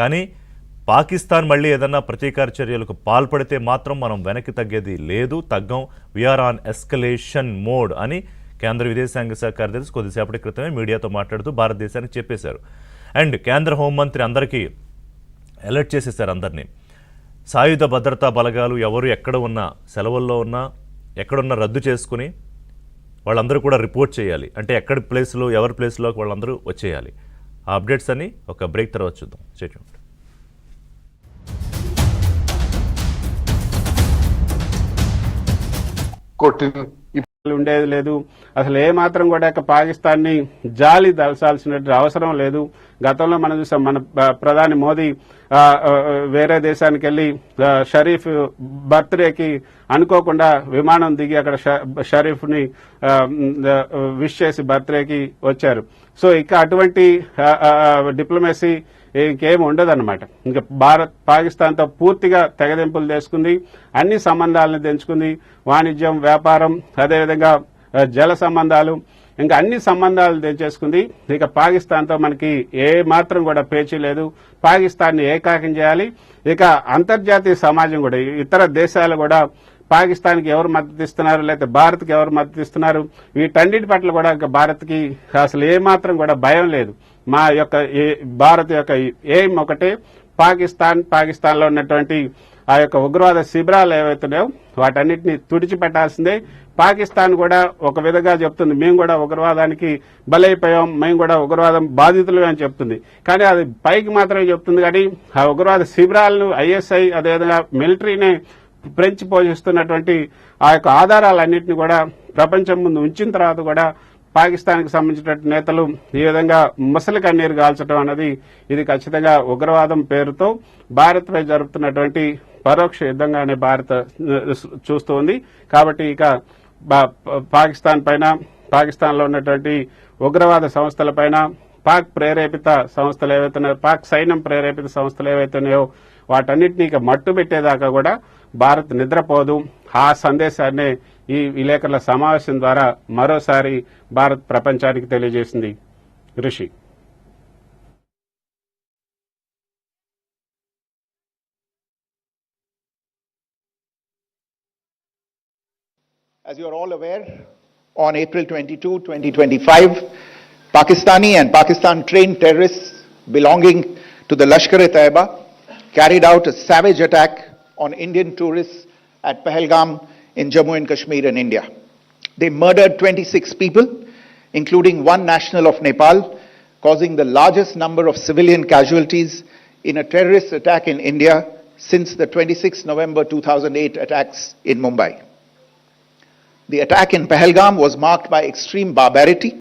కానీ పాకిస్తాన్ మళ్ళీ ఏదన్నా ప్రతీకార చర్యలకు పాల్పడితే మాత్రం మనం వెనక్కి తగ్గేది లేదు, తగ్గం, వీఆర్ ఆన్ ఎస్కలేషన్ మోడ్ అని కేంద్ర విదేశాంగ శాఖ కార్యదర్శి కొద్దిసేపటి క్రితమే మీడియాతో మాట్లాడుతూ భారతదేశానికి చెప్పేశారు. అండ్ కేంద్ర హోంమంత్రి అందరికీ అలర్ట్ చేసేశారు అందరినీ. సాయుధ భద్రతా బలగాలు ఎవరు ఎక్కడ ఉన్నా, సెలవుల్లో ఉన్నా, ఎక్కడున్నా రద్దు చేసుకుని వాళ్ళందరూ కూడా రిపోర్ట్ చేయాలి. అంటే ఎక్కడి ప్లేస్లో, ఎవరి ప్లేస్లోకి వాళ్ళందరూ వచ్చేయాలి. ఆ అప్డేట్స్ అన్ని ఒక బ్రేక్ తర్వాత చూద్దాం. స్టేట్మెంట్. ఉండేది లేదు. అసలు ఏ మాత్రం కూడా పాకిస్తాన్ ని జాలి దలసాల్సిన అవసరం లేదు. గతంలో మనం చూసాం, మన ప్రధాని మోదీ వేరే దేశానికి వెళ్లి షరీఫ్ బర్త్డేకి అనుకోకుండా విమానం దిగి అక్కడ షరీఫ్ ని విష్ చేసి బర్త్డేకి వచ్చారు. సో ఇక అటువంటి డిప్లొమసీ ఇంకేం ఉండదన్నమాట. ఇంకా భారత్ పాకిస్తాన్తో పూర్తిగా తెగదెంపులు చేసుకుంది, అన్ని సంబంధాలను తెంచుకుంది. వాణిజ్యం, వ్యాపారం, అదేవిధంగా జల సంబంధాలు, ఇంకా అన్ని సంబంధాలు తెంచేసుకుంది. ఇక పాకిస్తాన్తో మనకి ఏ మాత్రం కూడా పేచీ లేదు. పాకిస్తాన్ని ఏకాకం చేయాలి. ఇక అంతర్జాతీయ సమాజం కూడా, ఇతర దేశాలు కూడా పాకిస్తాన్కి ఎవరు మద్దతు ఇస్తున్నారు, లేకపోతే భారత్కి ఎవరు మద్దతు ఇస్తున్నారు, వీటన్నిటి పట్ల కూడా భారత్కి అసలు ఏ మాత్రం కూడా భయం లేదు. మా యొక్క భారత్ యొక్క ఎయిమ్ ఒకటే, పాకిస్తాన్ లో ఉన్నటువంటి ఆ యొక్క ఉగ్రవాద శిబిరాలు ఏవైతున్నాయో వాటన్నిటిని తుడిచిపెట్టాల్సిందే. పాకిస్తాన్ కూడా ఒక విధంగా చెప్తుంది, మేము కూడా ఉగ్రవాదానికి బలైపోయాం, మేము కూడా ఉగ్రవాదం బాధితులు అని చెప్తుంది. కానీ అది పైకి మాత్రమే చెప్తుంది. కానీ ఆ ఉగ్రవాద శిబిరాలను ఐఎస్ఐ, అదేవిధంగా మిలిటరీనే ఫ్రెంచ్ పోషిస్తున్నటువంటి ఆ యొక్క ఆధారాలన్నింటినీ కూడా ప్రపంచం ముందు ఉంచిన తర్వాత కూడా పాకిస్తాన్కి సంబంధించినటువంటి నేతలు ఈ విధంగా ముసలి కన్నీరు గాల్చడం అన్నది ఇది ఖచ్చితంగా ఉగ్రవాదం పేరుతో భారత్ పై జరుపుతున్నటువంటి పరోక్ష యుద్ధంగానే భారత్ చూస్తోంది. కాబట్టి ఇక పాకిస్తాన్ పైన, పాకిస్తాన్ లో ఉన్నటువంటి ఉగ్రవాద సంస్థల పైన, పాక్ ప్రేరేపిత సంస్థలు ఏవైతున్నాయో, పాక్ సైన్యం ప్రేరేపిత సంస్థలు ఏవైతున్నాయో వాటన్నిటినీ ఇక మట్టు పెట్టేదాకా కూడా భారత్ నిద్రపోదు. ఆ సందేశాన్ని ఈ విలేకరుల సమావేశం ద్వారా మరోసారి భారత్ ప్రపంచానికి తెలియజేసింది. Rishi. As you are all aware, on April 22, 2025, Pakistani and Pakistan-trained terrorists belonging to the Lashkar-e-Taiba carried out a savage attack on Indian tourists at Pahalgam in Jammu and Kashmir in India. They murdered 26 people, including one national of Nepal, causing the largest number of civilian casualties in a terrorist attack in India since the 26 November 2008 attacks in Mumbai. The attack in Pahalgam was marked by extreme barbarity